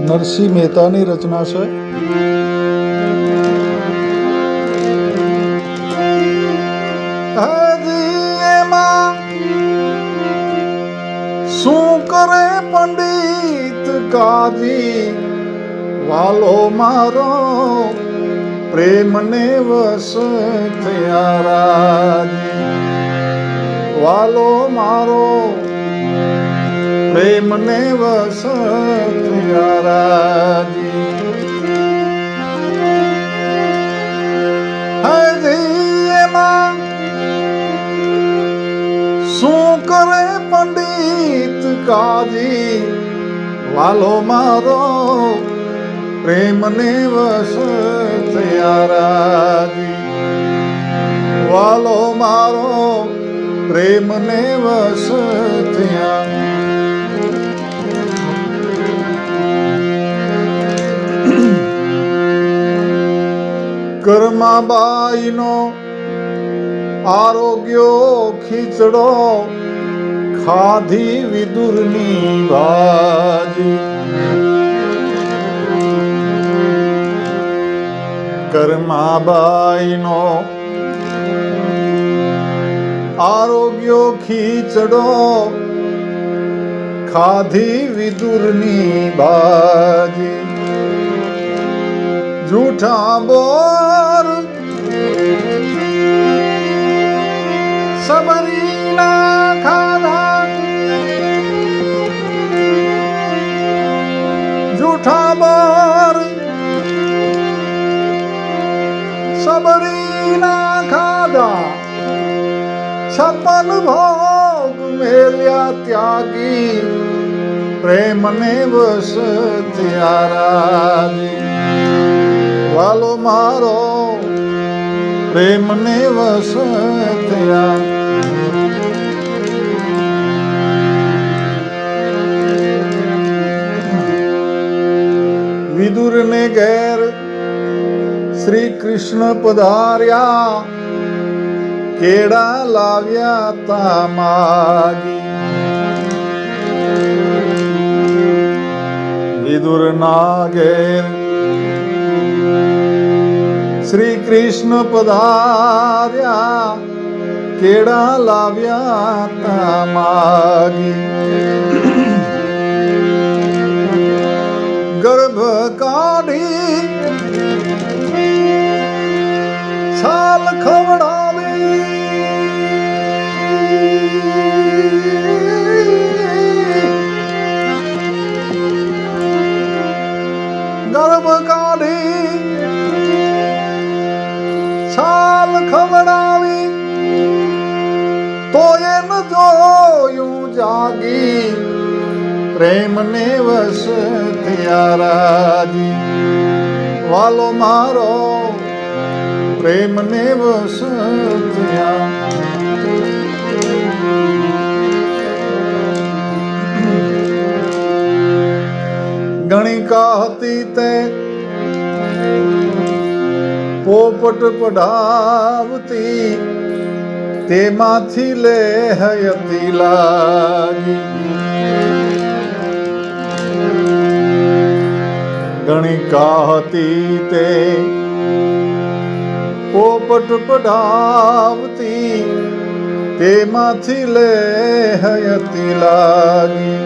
નરસિંહ મહેતાની રચના છે. એમાં શું કરે પંડિત કાજી, વાલો મારો પ્રેમને વસ થયા રાજી, વાલો મારો પ્રેમને વસ થયા રાજી. હજી એમાં શું કરે પંડિત કાજી, વાલો મારો પ્રેમને વસ થયા રાજી, વાલો મારો પ્રેમને વસ થયા. કર્માબાઈનો આરોગ્યો ખીચડો, ખાધી વિદુરની ભાજી. કર્માબાઈનો આરોગ્યો ખીચડો, ખાધી વિદુરની ભાજી. જૂઠા બોર સબરીના ખાધા, જૂઠા બોર સબરીના ખાધા. 56 ભોગ મેલ્યા ત્યાગી, પ્રેમને વસ થયા રાજી, વાલો મારો પ્રેમને વસ થયા. વિદુરને ઘેર શ્રી કૃષ્ણ પધાર્યા, કેળા લાવ્યા તા માગી. વિદુરના ઘેર શ્રી કૃષ્ણ પધાર્યા, કેળા લાવ્યા તા માગી. ગર્ભ કાઢી છાલ ખવડાવી, ગર્ભ કાઢી છાલ ખવડાવી, તો એમ જોયું જાગી, પ્રેમને વસ થયા રાજી, વાલો મારો પ્રેમને વસ થયા. ગણિકા હતી તે પોપટ પઢાવતી, તેમાંથી લેહયતી લાગી. ગણિકા હતી તે પોપટ પઢાવતી, તેમાંથી લેહયતી લાગી.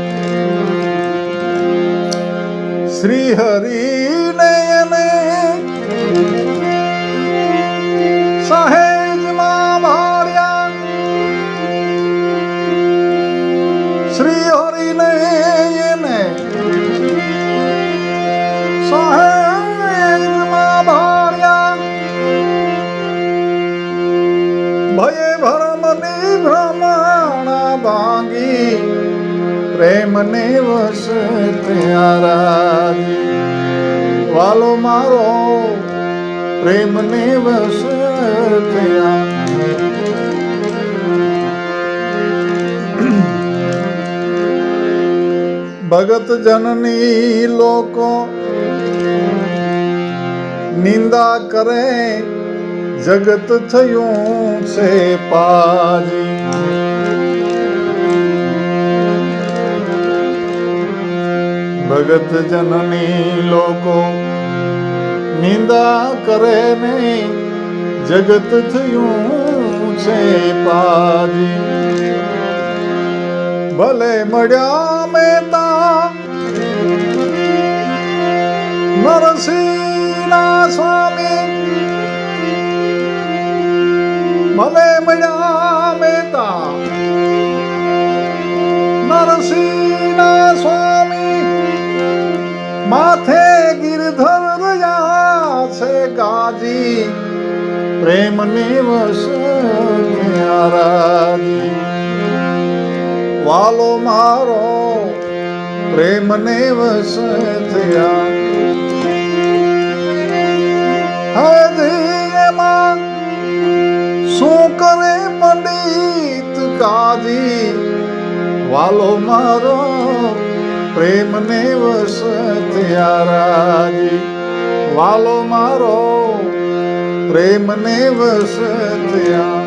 શ્રી હરિને એને સહેજમાં ભાળ્યા, શ્રી હરિને એને સહેજમાં ભાળ્યા. ભયે ભરમની ભ્રમણા ભાંગી, પ્રેમને વસ થયા રાજી, વાલો મારો પ્રેમને વસ થયા. ભગત જનની લોકો નિંદા કરે, જગત થયું છે પાજી. ભગત જનની લોકો નિંદા કરે ને જગત થયું છે પાજી ભલે મળ્યા મહેતા નરસિંહના સ્વામી ભલે મળ્યા મહેતા નરસિંહના સ્વામી માથે ગિરધર રહ્યા છે ગાજી પ્રેમ નિવસ રાજી વાલો મારો પ્રેમ નિવસ થયા હૃદયમાં શું કરે પંડિત કાજી વાલો મારો પ્રેમ નિવસ થયા રાજી વાલો મારો પ્રેમ નિવસ થયા